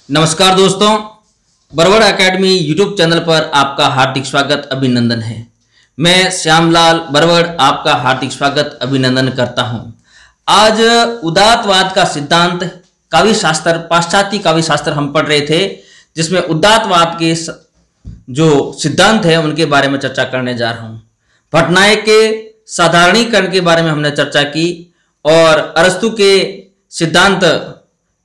नमस्कार दोस्तों, Barwad academy YouTube channel पर आपका हार्दिक स्वागत अभिनंदन है। मैं श्यामलाल बरवड़ आपका हार्दिक स्वागत अभिनंदन करता हूं। आज उदात्तवाद का सिद्धांत काव्य शास्त्र, पाश्चात्य काव्य शास्त्र हम पढ़ रहे थे, जिसमें उदात्तवाद के जो सिद्धांत है उनके बारे में चर्चा करने जा रहा हूं। पटनायक के साधारणीकरण के बारे में हमने चर्चा की और अरस्तु के सिद्धांत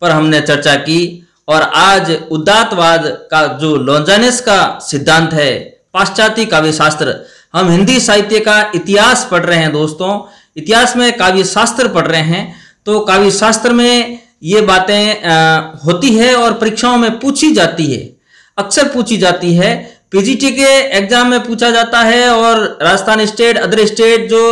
पर हमने चर्चा की, और आज उदात्तवाद का जो लॉन्जाइनस का सिद्धांत है, पाश्चात्य काव्य शास्त्र, हम हिंदी साहित्य का इतिहास पढ़ रहे हैं दोस्तों। इतिहास में काव्य शास्त्र पढ़ रहे हैं, तो काव्य शास्त्र में ये बातें होती है और परीक्षाओं में पूछी जाती है, अक्सर पूछी जाती है। पीजीटी के एग्जाम में पूछा जाता है, और राजस्थान स्टेट, अदर स्टेट जो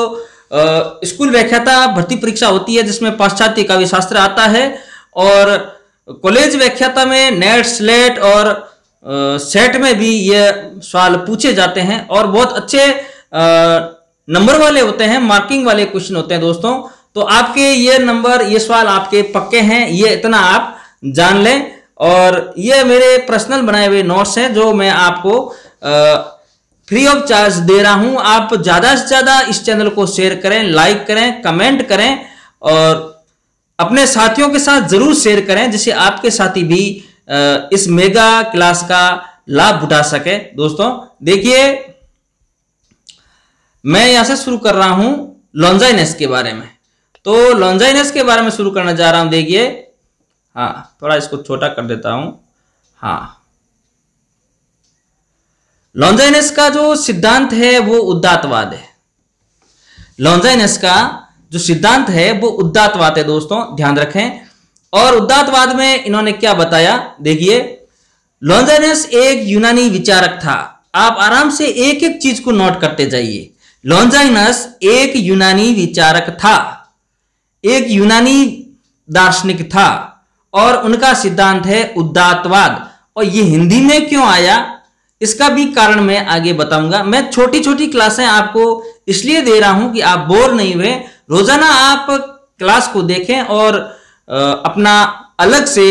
स्कूल व्याख्याता भर्ती परीक्षा होती है जिसमें पाश्चात्य काव्य शास्त्र आता है, और कॉलेज व्याख्याता में नेट, स्लेट और सेट में भी ये सवाल पूछे जाते हैं, और बहुत अच्छे नंबर वाले होते हैं, मार्किंग वाले क्वेश्चन होते हैं दोस्तों। तो आपके ये नंबर, ये सवाल आपके पक्के हैं, ये इतना आप जान लें। और ये मेरे पर्सनल बनाए हुए नोट्स हैं जो मैं आपको फ्री ऑफ चार्ज दे रहा हूं। आप ज्यादा से ज्यादा इस चैनल को शेयर करें, लाइक करें, कमेंट करें, और अपने साथियों के साथ जरूर शेयर करें, जिससे आपके साथी भी इस मेगा क्लास का लाभ उठा सके। दोस्तों देखिए, मैं यहां से शुरू कर रहा हूं लॉन्जाइनस के बारे में। तो लॉन्जाइनस के बारे में शुरू करने जा रहा हूं। देखिए, हाँ, थोड़ा इसको छोटा कर देता हूं। हाँ, लॉन्जाइनस का जो सिद्धांत है वो उदात्तवाद है। लॉन्जाइनस का जो सिद्धांत है वो उदात्तवाद है दोस्तों, ध्यान रखें। और उदात्तवाद में इन्होंने क्या बताया, देखिए, लॉन्जाइनस एक यूनानी विचारक था। आप आराम से एक एक चीज को नोट करते जाइए। लॉन्जाइनस एक यूनानी विचारक था, एक यूनानी दार्शनिक था, और उनका सिद्धांत है उदात्तवाद। और ये हिंदी में क्यों आया, इसका भी कारण मैं आगे बताऊंगा। मैं छोटी छोटी क्लासें आपको इसलिए दे रहा हूं कि आप बोर नहीं हुए। रोजाना आप क्लास को देखें और अपना अलग से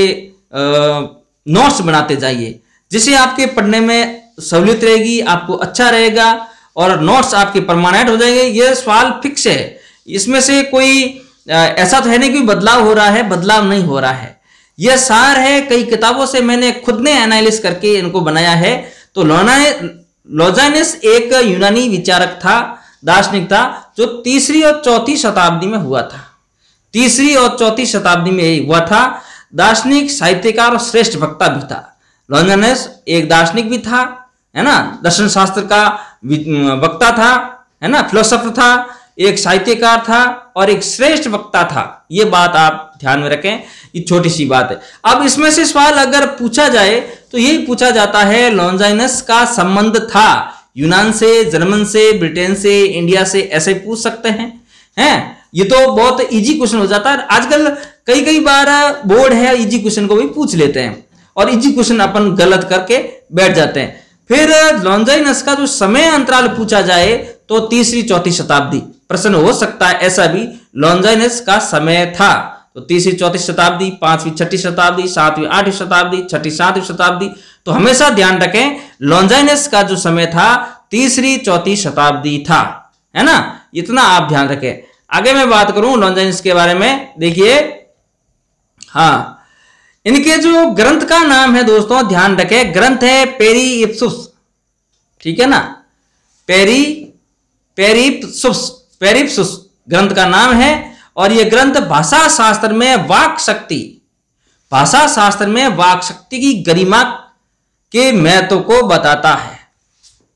नोट्स बनाते जाइए, जिससे आपके पढ़ने में सहूलियत रहेगी, आपको अच्छा रहेगा, और नोट्स आपके परमानेंट हो जाएंगे। ये सवाल फिक्स है, इसमें से कोई ऐसा तो है नहीं कि बदलाव हो रहा है, बदलाव नहीं हो रहा है। यह सार है, कई किताबों से मैंने खुद ने एनालिसिस करके इनको बनाया है। तो लॉन्जाइनस एक यूनानी विचारक था, दार्शनिक था, जो तीसरी और चौथी शताब्दी में हुआ था। तीसरी और चौथी शताब्दी में हुआ था। दार्शनिक, साहित्यकार और श्रेष्ठ वक्ता भी था। लॉन्जाइनस एक दार्शनिक भी था, है ना, दर्शन शास्त्र का वक्ता था, है ना, फिलोसोफर था, एक साहित्यकार था और एक श्रेष्ठ वक्ता था। ये बात आप ध्यान में रखें, ये छोटी सी बात है। अब इसमें से सवाल अगर पूछा जाए तो यही पूछा जाता है, लॉन्जाइनस का संबंध था यूनान से, जर्मन से, ब्रिटेन से, इंडिया से, ऐसे पूछ सकते हैं। ये तो बहुत इजी क्वेश्चन हो जाता है। आजकल कई बार बोर्ड है, इजी क्वेश्चन को भी पूछ लेते हैं, और इजी क्वेश्चन अपन गलत करके बैठ जाते हैं। फिर लॉन्जाइनस का जो समय अंतराल पूछा जाए तो तीसरी चौथी शताब्दी प्रश्न हो सकता है, ऐसा भी लॉन्जाइनस का समय था। तो तीसरी चौथी शताब्दी, पांचवी छठी शताब्दी, सातवीं आठवीं शताब्दी, छठी सातवीं शताब्दी। तो हमेशा ध्यान रखें, लॉन्जाइनस का जो समय था तीसरी चौथी शताब्दी था, है ना, इतना आप ध्यान रखें। आगे मैं बात करूं लॉन्जाइनस के बारे में। देखिए, हाँ, इनके जो ग्रंथ का नाम है दोस्तों, ध्यान रखें, ग्रंथ है पेरिप्सुस, ठीक है ना, पेरिप्सुस ग्रंथ का नाम है। और यह ग्रंथ भाषा शास्त्र में वाक शक्ति, भाषा शास्त्र में वाक शक्ति की गरिमा के महत्व को बताता है।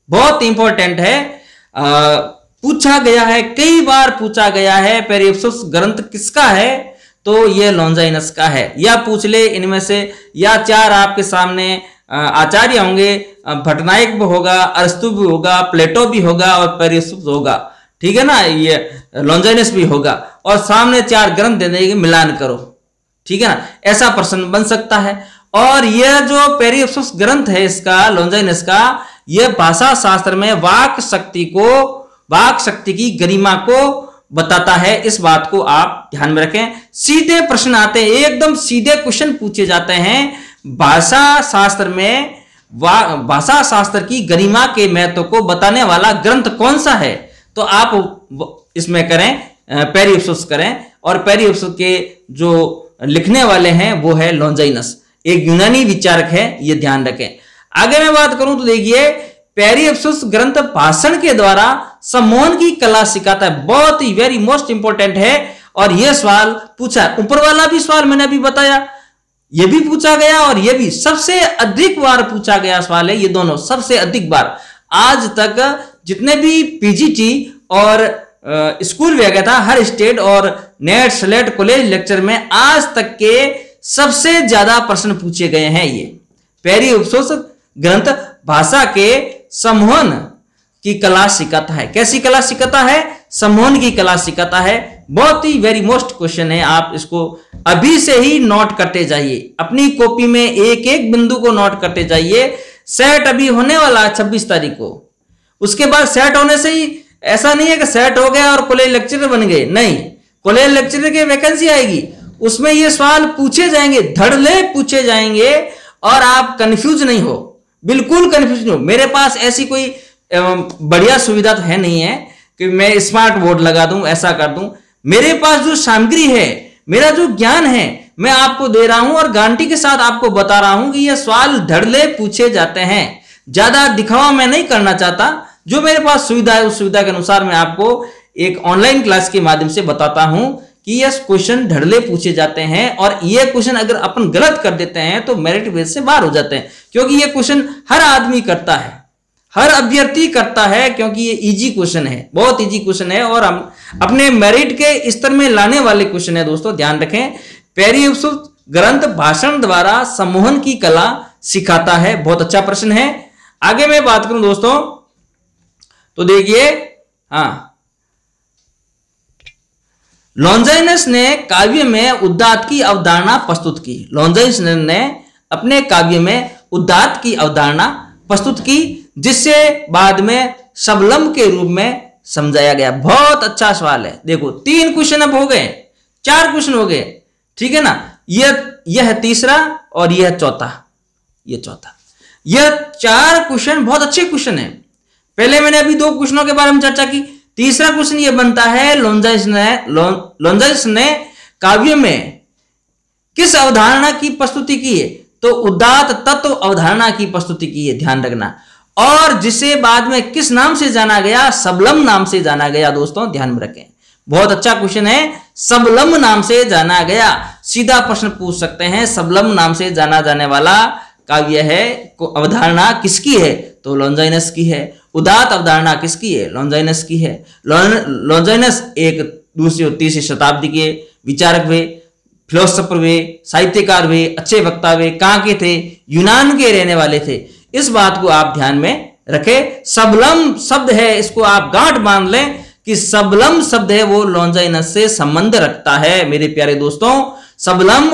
बहुत इंपॉर्टेंट है, पूछा गया है, कई बार पूछा गया है, पेरिप्सुस ग्रंथ किसका है, तो यह लॉन्जाइनस का है। या पूछ ले इनमें से, या चार आपके सामने आचार्य होंगे, पटनायक भी होगा, अरस्तु भी होगा, प्लेटो भी होगा, और पेरिप्सुस होगा, ठीक है ना, ये लॉन्जाइनस भी होगा, और सामने चार ग्रंथ दे देंगे, मिलान करो, ठीक है ना, ऐसा प्रश्न बन सकता है। और यह जो पेरिप्सुस ग्रंथ है इसका, लॉन्जाइनस का, यह भाषा शास्त्र में वाक शक्ति की गरिमा को बताता है। इस बात को आप ध्यान में रखें। सीधे प्रश्न आते हैं, एकदम सीधे क्वेश्चन पूछे जाते हैं भाषा शास्त्र में भाषा शास्त्र की गरिमा के महत्व को बताने वाला ग्रंथ कौन सा है? तो आप इसमें करें पेरिप्सस करें, और पेरिप्सस के जो लिखने वाले हैं वो है लॉन्जाइनस, एक यूनानी विचारक है, ये ध्यान रखें। आगे मैं बात करूं तो देखिए पेरिप्सस ग्रंथ भाषण के द्वारा सम्मोहन की कला सिखाता है, बहुत ही वेरी मोस्ट इंपॉर्टेंट है। और यह सवाल पूछा, ऊपर वाला भी सवाल मैंने अभी बताया, यह भी पूछा गया और यह भी सबसे अधिक बार पूछा गया सवाल है, ये दोनों सबसे अधिक बार। आज तक जितने भी पीजीटी और स्कूल वगैरह था, हर स्टेट और नेट स्लेट कॉलेज लेक्चर में आज तक के सबसे ज्यादा प्रश्न पूछे गए हैं। ये पेरिप्सस ग्रंथ भाषा के सम्मोहन की कला सिखाता है। कैसी कला सिखाता है? सम्मोहन की कला सिखाता है। बहुत ही वेरी मोस्ट क्वेश्चन है, आप इसको अभी से ही नोट करते जाइए, अपनी कॉपी में एक एक बिंदु को नोट करते जाइए। सेट अभी होने वाला 26 तारीख को, उसके बाद सेट होने से ही ऐसा नहीं है कि सेट हो गया और कॉलेज लेक्चरर बन गए, नहीं, कॉलेज लेक्चरर की वैकेंसी आएगी, उसमें ये सवाल पूछे जाएंगे, धड़ल्ले पूछे जाएंगे, और आप कंफ्यूज नहीं हो, बिल्कुल कंफ्यूज नहीं हो। मेरे पास ऐसी कोई बढ़िया सुविधा तो है नहीं है कि मैं स्मार्ट बोर्ड लगा दूं, ऐसा कर दूं। मेरे पास जो सामग्री है, मेरा जो ज्ञान है, मैं आपको दे रहा हूं और गारंटी के साथ आपको बता रहा हूं कि ये सवाल धड़ल्ले पूछे जाते हैं। ज्यादा दिखावा मैं नहीं करना चाहता, जो मेरे पास सुविधा है उस सुविधा के अनुसार मैं आपको एक ऑनलाइन क्लास के माध्यम से बताता हूं कि ये क्वेश्चन धड़ल्ले पूछे जाते हैं, और ये क्वेश्चन अगर अपन गलत कर देते हैं तो मेरिट बेस से बाहर हो जाते हैं, क्योंकि ये क्वेश्चन हर आदमी करता है, हर अभ्यर्थी करता है, क्योंकि ये इजी क्वेश्चन है, बहुत इजी क्वेश्चन है, और हम अपने मेरिट के स्तर में लाने वाले क्वेश्चन है। दोस्तों ध्यान रखें, पेरिप्सस ग्रंथ भाषण द्वारा सम्मोहन की कला सिखाता है, बहुत अच्छा प्रश्न है। आगे मैं बात करूं दोस्तों तो देखिए, लॉन्जाइनस ने काव्य में उदात्त की अवधारणा प्रस्तुत की। लॉन्जाइनस ने अपने काव्य में उदात्त की अवधारणा प्रस्तुत की, जिससे बाद में सबलम के रूप में समझाया गया। बहुत अच्छा सवाल है। देखो 3 क्वेश्चन अब हो गए, 4 क्वेश्चन हो गए, ठीक है ना। यह तीसरा और यह चौथा, यह चौथा, यह 4 क्वेश्चन बहुत अच्छे क्वेश्चन है। पहले मैंने अभी 2 क्वेश्चनों के बारे में चर्चा की। तीसरा क्वेश्चन यह बनता है, लॉन्जाइनस ने काव्य में किस अवधारणा की प्रस्तुति की है? तो उदात्त तत्व अवधारणा की प्रस्तुति की है, ध्यान रखना। और जिसे बाद में किस नाम से जाना गया? सबलम नाम से जाना गया। दोस्तों ध्यान में रखें, बहुत अच्छा क्वेश्चन है, सबलम नाम से जाना गया। सीधा प्रश्न पूछ सकते हैं, सबलम नाम से जाना जाने वाला काव्य है, अवधारणा किसकी है? तो लॉन्जाइनस की है। उदात्त अवधारणा किसकी है? लॉन्जाइनस की है। लॉन्जाइनस एक दूसरी और तीसरी शताब्दी के विचारक हुए, फिलोसोफर हुए, साहित्यकार हुए, अच्छे वक्ता हुए। कहां के थे? यूनान के रहने वाले थे। इस बात को आप ध्यान में रखें। सबलम शब्द है, इसको आप गांठ बांध लें कि सबलम शब्द है वो लॉन्जाइनस से संबंध रखता है। मेरे प्यारे दोस्तों, सबलम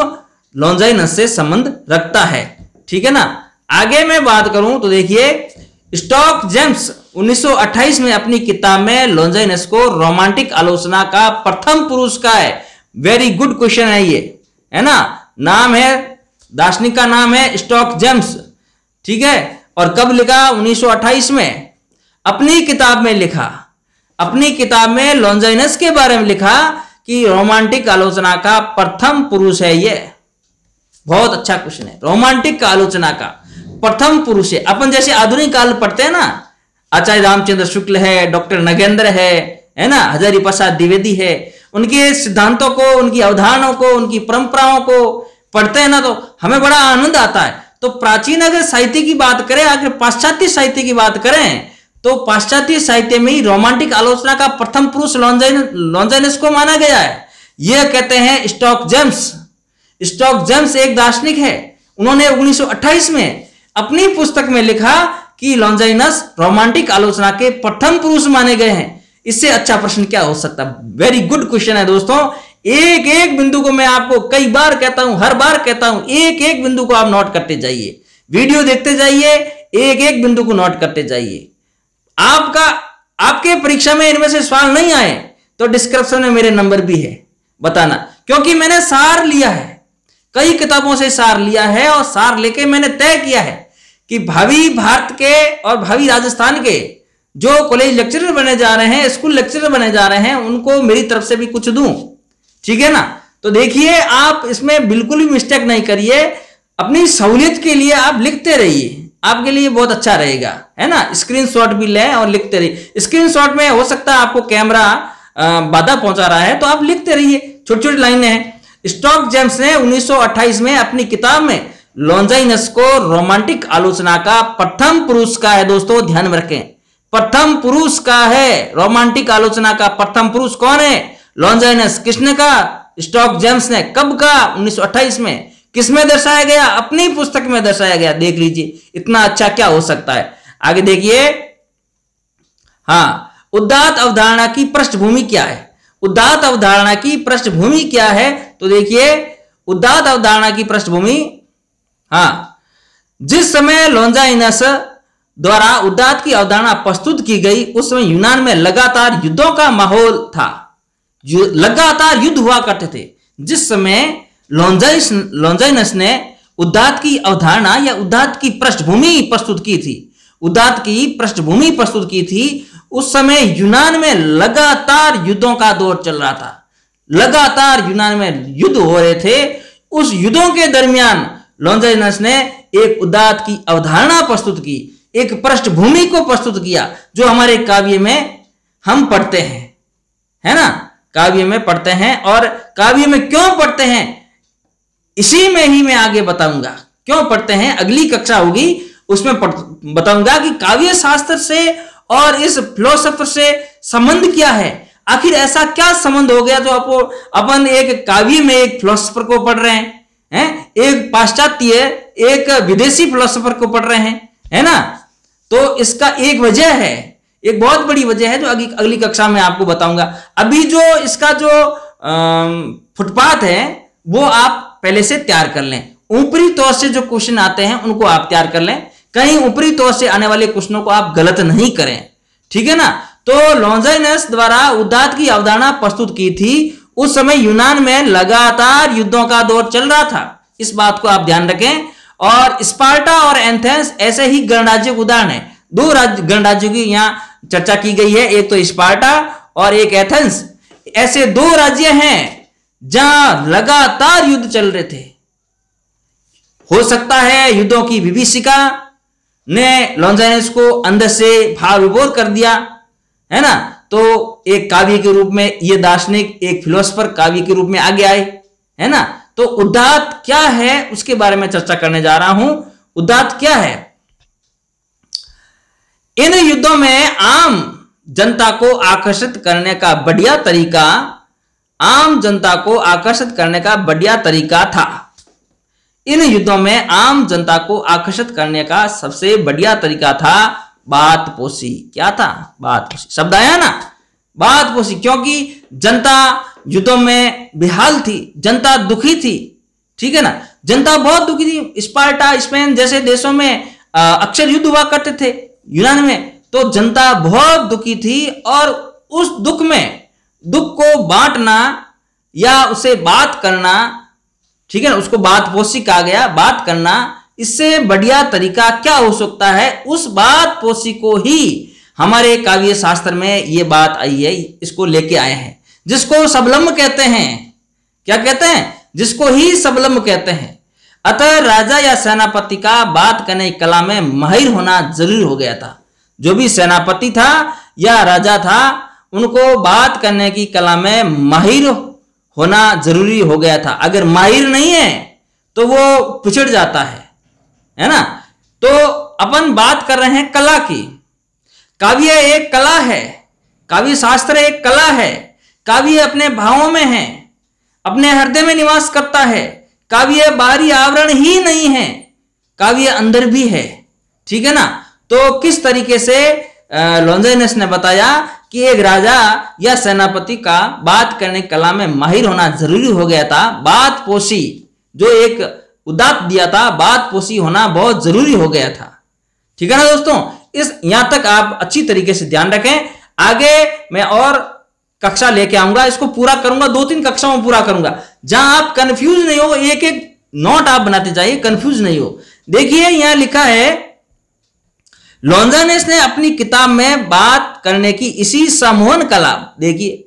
लॉन्जाइनस से संबंध रखता है, ठीक है ना। आगे मैं बात करूं तो देखिए, स्टॉक जेम्स 1928 में अपनी किताब में लॉन्जाइनस को रोमांटिक आलोचना का प्रथम पुरुष का है। वेरी गुड क्वेश्चन है ये, है ना। नाम है, दार्शनिक का नाम है स्टॉक जेम्स, ठीक है। और कब लिखा? 1928 में अपनी किताब में लिखा। अपनी किताब में लॉन्जाइनस के बारे में लिखा कि रोमांटिक आलोचना का प्रथम पुरुष है ये। बहुत अच्छा क्वेश्चन है, रोमांटिक आलोचना का प्रथम पुरुष है। अपन जैसे आधुनिक काल पढ़ते हैं ना, आचार्य रामचंद्र शुक्ल है, डॉक्टर नगेंद्र है ना, हजारी प्रसाद द्विवेदी है, उनके सिद्धांतों को, उनकी अवधारणाओं को, उनकी परंपराओं को पढ़ते हैं ना, तो हमें बड़ा आनंद आता है। तो प्राचीन अगर साहित्य की बात करें, अगर पाश्चात्य साहित्य की बात करें, तो पाश्चात्य साहित्य में ही रोमांटिक आलोचना का प्रथम पुरुष लॉन्जाइनस को माना गया है। यह कहते हैं स्टॉक जेम्स। स्टॉक जेम्स एक दार्शनिक है। उन्होंने 1928 में अपनी पुस्तक में लिखा कि लॉन्जाइनस रोमांटिक आलोचना के प्रथम पुरुष माने गए हैं। इससे अच्छा प्रश्न क्या हो सकता है? वेरी गुड क्वेश्चन है दोस्तों। एक एक बिंदु को मैं आपको कई बार कहता हूं, हर बार कहता हूं, एक एक बिंदु को आप नोट करते जाइए, वीडियो देखते जाइए, एक एक बिंदु को नोट करते जाइए। आपके परीक्षा में इनमें से सवाल नहीं आए तो डिस्क्रिप्शन में मेरे नंबर भी है, बताना, क्योंकि मैंने सार लिया है। कई किताबों से सार लिया है और सार लेके मैंने तय किया है कि भावी भारत के और भावी राजस्थान के जो कॉलेज लेक्चरर बने जा रहे हैं, स्कूल लेक्चरर बने जा रहे हैं, उनको मेरी तरफ से भी कुछ दूं। ठीक है ना। तो देखिए, आप इसमें बिल्कुल भी मिस्टेक नहीं करिए, अपनी सहूलियत के लिए आप लिखते रहिए, आपके लिए बहुत अच्छा रहेगा, है ना। स्क्रीनशॉट भी लें और लिखते रहिए। स्क्रीनशॉट में हो सकता है आपको कैमरा बाधा पहुंचा रहा है, तो आप लिखते रहिए, छोटी छोटी लाइनें हैं। स्टॉक जेम्स ने 1928 में अपनी किताब में लॉन्जाइनस को रोमांटिक आलोचना का प्रथम पुरुष का है। दोस्तों ध्यान में रखें, प्रथम पुरुष का है, रोमांटिक आलोचना का प्रथम पुरुष कौन है? लॉन्जाइनस। किसने कहा? स्टॉक जेम्स ने। कब कहा? 1928 में। किसमें दर्शाया गया? अपनी पुस्तक में दर्शाया गया। देख लीजिए, इतना अच्छा क्या हो सकता है। आगे देखिए, हाँ, उदात्त अवधारणा की पृष्ठभूमि क्या है? उदात्त अवधारणा की पृष्ठभूमि क्या है? तो देखिए, उदात्त अवधारणा की पृष्ठभूमि, हाँ, जिस समय लॉन्जाइनस द्वारा उदात्त की अवधारणा प्रस्तुत की गई, उस समय यूनान में लगातार युद्धों का माहौल था। लगातार युद्ध हुआ करते थे। जिस समय लॉन्जाइनस ने उदात्त की अवधारणा या उदात्त की पृष्ठभूमि प्रस्तुत की थी, उदात्त की पृष्ठभूमि प्रस्तुत की थी, उस समय यूनान में लगातार युद्धों का दौर चल रहा था। लगातार यूनान में युद्ध हो रहे थे। उस युद्धों के दरमियान लॉन्जाइनस ने एक उदात्त की अवधारणा प्रस्तुत की, एक पृष्ठभूमि को प्रस्तुत किया, जो हमारे काव्य में हम पढ़ते हैं, है ना। काव्य में पढ़ते हैं, और काव्य में क्यों पढ़ते हैं इसी में ही मैं आगे बताऊंगा। क्यों पढ़ते हैं अगली कक्षा होगी, उसमें बताऊंगा कि काव्य शास्त्र से और इस फिलोसोफर से संबंध क्या है। आखिर ऐसा क्या संबंध हो गया जो अपन एक काव्य में एक फिलोसोफर को पढ़ रहे हैं, एक पाश्चात्य, एक विदेशी फिलोसोफर को पढ़ रहे हैं, है ना। तो इसका एक वजह है, एक बहुत बड़ी वजह है, जो अगली कक्षा में आपको बताऊंगा। अभी जो इसका जो फुटपाथ है वो आप पहले से तैयार कर लें। ऊपरी तौर से जो क्वेश्चन आते हैं उनको आप तैयार कर लें, कहीं ऊपरी तौर से आने वाले क्वेश्चनों को आप गलत नहीं करें। ठीक है ना। तो लॉन्जाइनस द्वारा उदात्त की अवधारणा प्रस्तुत की थी, उस समय यूनान में लगातार युद्धों का दौर चल रहा था। इस बात को आप ध्यान रखें। और स्पार्टा और एथेंस ऐसे ही गणराज्य के उदाहरण है। दो गणराज्यों की यहां चर्चा की गई है, एक तो स्पार्टा और एक एथेंस। ऐसे दो राज्य हैं जहां लगातार युद्ध चल रहे थे। हो सकता है युद्धों की विभीषिका ने लॉन्जाइनस को अंदर से भाव विभोर कर दिया, है ना। तो एक काव्य के रूप में ये दार्शनिक, एक फिलोसोफर काव्य के रूप में आगे आए, है ना। तो उदात्त क्या है उसके बारे में चर्चा करने जा रहा हूं। उदात्त क्या है? इन युद्धों में आम जनता को आकर्षित करने का बढ़िया तरीका, आम जनता को आकर्षित करने का बढ़िया तरीका था। इन युद्धों में आम जनता को आकर्षित करने का सबसे बढ़िया तरीका था बातपोशी। क्या था? बातपोशी। शब्द आया ना, बातपोशी। क्योंकि जनता युद्धों में बेहाल थी, जनता दुखी थी। ठीक है ना, जनता बहुत दुखी थी। स्पार्टा, स्पेन जैसे देशों में अक्सर युद्ध हुआ करते थे यूनान में, तो जनता बहुत दुखी थी। और उस दुख में, दुख को बांटना या उसे बात करना, ठीक है ना, उसको बातपोशी कहा गया, बात करना। इससे बढ़िया तरीका क्या हो सकता है? उस बातपोशी को ही हमारे काव्य शास्त्र में ये बात आई है, इसको लेके आए हैं, जिसको सबलम्ब कहते हैं। क्या कहते हैं? जिसको ही सबलम्ब कहते हैं। अतः राजा या सेनापति का बात करने की कला में माहिर होना जरूरी हो गया था। जो भी सेनापति था या राजा था, उनको बात करने की कला में माहिर होना जरूरी हो गया था। अगर माहिर नहीं है तो वो पिछड़ जाता है ना। तो अपन बात कर रहे हैं कला की। काव्य एक कला है, काव्य शास्त्र एक कला है। काव्य अपने भावों में है, अपने हृदय में निवास करता है। काव्य बाहरी आवरण ही नहीं है, काव्य अंदर भी है। ठीक है ना। तो किस तरीके से लॉन्जाइनस ने बताया कि एक राजा या सेनापति का बात करने की कला में माहिर होना जरूरी हो गया था। बातपोशी जो एक उदात्त दिया था, बातपोशी होना बहुत जरूरी हो गया था। ठीक है ना दोस्तों, इस यहां तक आप अच्छी तरीके से ध्यान रखें। आगे मैं और कक्षा लेके आऊंगा, इसको पूरा करूंगा, 2-3 कक्षाओं में पूरा करूंगा, जहां आप कंफ्यूज नहीं हो, एक एक नोट आप बनाते जाइए, कंफ्यूज नहीं हो। देखिए यहां लिखा है, लॉन्जाइनस ने अपनी किताब में बात करने की इसी सम्मोहन कला, देखिए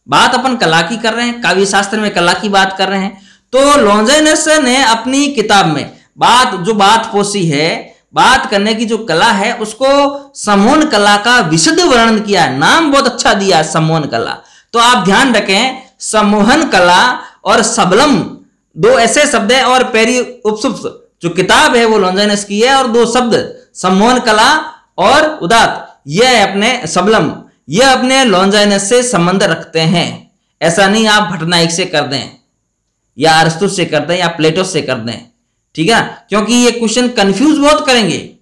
बात अपन कला की कर रहे हैं, काव्य शास्त्र में कला की बात कर रहे हैं, तो लॉन्जाइनस ने अपनी किताब में बात पोषी है, बात करने की जो कला है उसको सम्मोहन कला का विशद वर्णन किया है। नाम बहुत अच्छा दिया है, सम्मोहन कला। तो आप ध्यान रखें, सम्मोहन कला और सबलम दो ऐसे शब्द हैं, और पेरी उपसुप्त जो किताब है वो लॉन्जाइनस की है, और दो शब्द सम्मोहन कला और उदात, यह अपने सबलम, यह अपने लॉन्जाइनस से संबंध रखते हैं। ऐसा नहीं आप भट्टनायक से कर दें या अरस्तु से कर दें या प्लेटो से कर दें, ठीक है, क्योंकि ये क्वेश्चन कंफ्यूज बहुत करेंगे,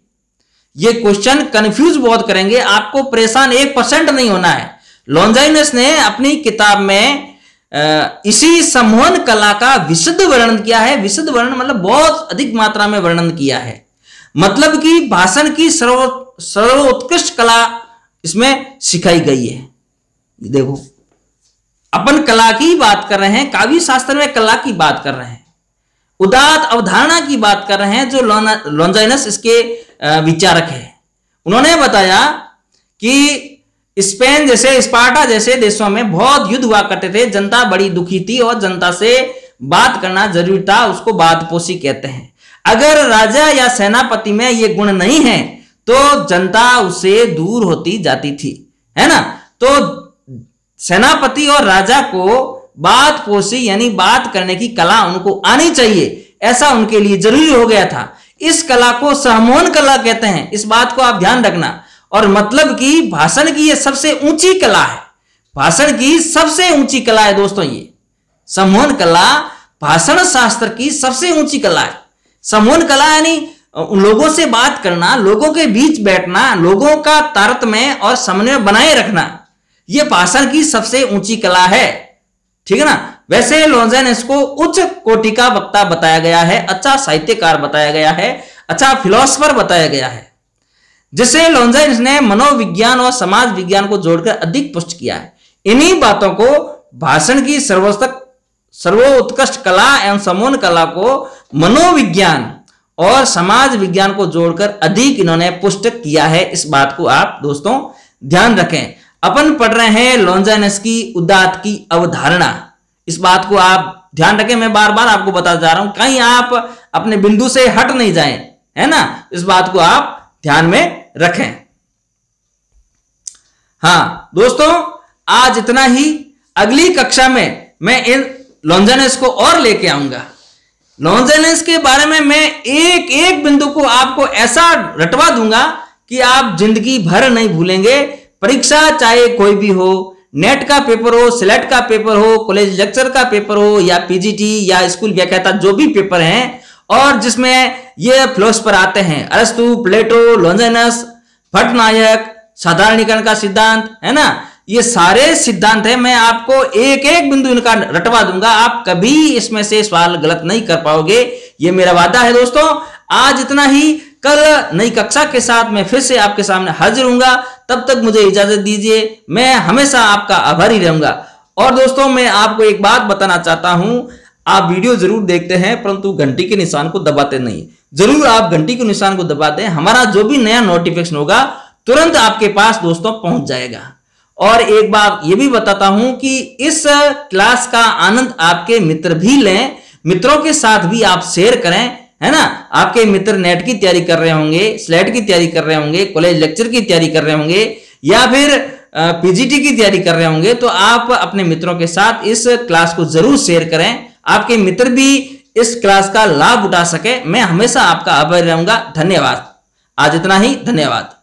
ये क्वेश्चन कंफ्यूज बहुत करेंगे, आपको परेशान 1% नहीं होना है। लॉन्जाइनस ने अपनी किताब में इसी सम्मोहन कला का विशद वर्णन किया है। विशद वर्णन मतलब बहुत अधिक मात्रा में वर्णन किया है, मतलब कि भाषण की सर्वोत्कृष्ट कला इसमें सिखाई गई है। देखो अपन कला की बात कर रहे हैं, काव्य शास्त्र में कला की बात कर रहे हैं, उदात अवधारणा की बात कर रहे हैं। जो लॉन्जाइनस इसके विचारक है, उन्होंने बताया कि स्पेन जैसे, स्पार्टा जैसे देशों में बहुत युद्ध हुआ करते थे, जनता बड़ी दुखी थी और जनता से बात करना जरूरी था, उसको बातपोशी कहते हैं। अगर राजा या सेनापति में ये गुण नहीं है तो जनता उससे दूर होती जाती थी, है ना। तो सेनापति और राजा को बातपोशी यानी बात करने की कला उनको आनी चाहिए, ऐसा उनके लिए जरूरी हो गया था। इस कला को सम्मोहन कला कहते हैं, इस बात को आप ध्यान रखना। और मतलब कि भाषण की ये सबसे ऊंची कला है, भाषण की सबसे ऊंची कला है दोस्तों, ये सम्मोहन कला भाषण शास्त्र की सबसे ऊंची कला है। सम्मोहन कला यानी लोगों से बात करना, लोगों के बीच बैठना, लोगों का तारतम्य और समन्वय बनाए रखना, यह भाषण की सबसे ऊंची कला है, ठीक है ना। वैसे लॉन्जाइनस को उच्च कोटि का वक्ता बताया गया है, अच्छा साहित्यकार बताया गया है, अच्छा फिलोसफर बताया गया है, जिसे लॉन्जाइनस ने मनोविज्ञान और समाज विज्ञान को जोड़कर अधिक पुष्ट किया है। इन्हीं बातों को भाषण की सर्वोत्कृष्ट कला एवं सम्मोहन कला को मनोविज्ञान और समाज विज्ञान को जोड़कर अधिक इन्होंने पुष्ट किया है। इस बात को आप दोस्तों ध्यान रखें। अपन पढ़ रहे हैं लॉन्जाइनस की उदात की अवधारणा, इस बात को आप ध्यान रखें। मैं बार बार आपको बताता जा रहा हूं, कहीं आप अपने बिंदु से हट नहीं जाएं, है ना, इस बात को आप ध्यान में रखें। हाँ दोस्तों, आज इतना ही। अगली कक्षा में मैं इन लॉन्जाइनस को और लेके आऊंगा। लॉन्जाइनस के बारे में मैं एक एक बिंदु को आपको ऐसा रटवा दूंगा कि आप जिंदगी भर नहीं भूलेंगे। परीक्षा चाहे कोई भी हो, नेट का पेपर हो, सिलेट का पेपर हो, कॉलेज लेक्चर का पेपर हो, या पीजीटी या स्कूल व्याख्याता, जो भी पेपर हैं और जिसमें ये फिलोसफर आते हैं, अरस्तु, प्लेटो, लॉन्जाइनस, भट्टनायक, साधारणीकरण का सिद्धांत, है ना, ये सारे सिद्धांत है, मैं आपको एक एक बिंदु इनका रटवा दूंगा। आप कभी इसमें से सवाल गलत नहीं कर पाओगे, ये मेरा वादा है दोस्तों। आज इतना ही, कल नई कक्षा के साथ मैं फिर से आपके सामने हाजिर हूंगा। तब तक मुझे इजाजत दीजिए, मैं हमेशा आपका आभारी रहूंगा। और दोस्तों मैं आपको एक बात बताना चाहता हूं, आप वीडियो जरूर देखते हैं परंतु घंटी के निशान को दबाते नहीं। जरूर आप घंटी के निशान को दबा दें, हमारा जो भी नया नोटिफिकेशन होगा तुरंत आपके पास दोस्तों पहुंच जाएगा। और एक बात ये भी बताता हूं कि इस क्लास का आनंद आपके मित्र भी लें, मित्रों के साथ भी आप शेयर करें, है ना। आपके मित्र नेट की तैयारी कर रहे होंगे, स्लेट की तैयारी कर रहे होंगे, कॉलेज लेक्चर की तैयारी कर रहे होंगे, या फिर पीजीटी की तैयारी कर रहे होंगे, तो आप अपने मित्रों के साथ इस क्लास को जरूर शेयर करें, आपके मित्र भी इस क्लास का लाभ उठा सके। मैं हमेशा आपका आभारी रहूंगा। धन्यवाद। आज इतना ही, धन्यवाद।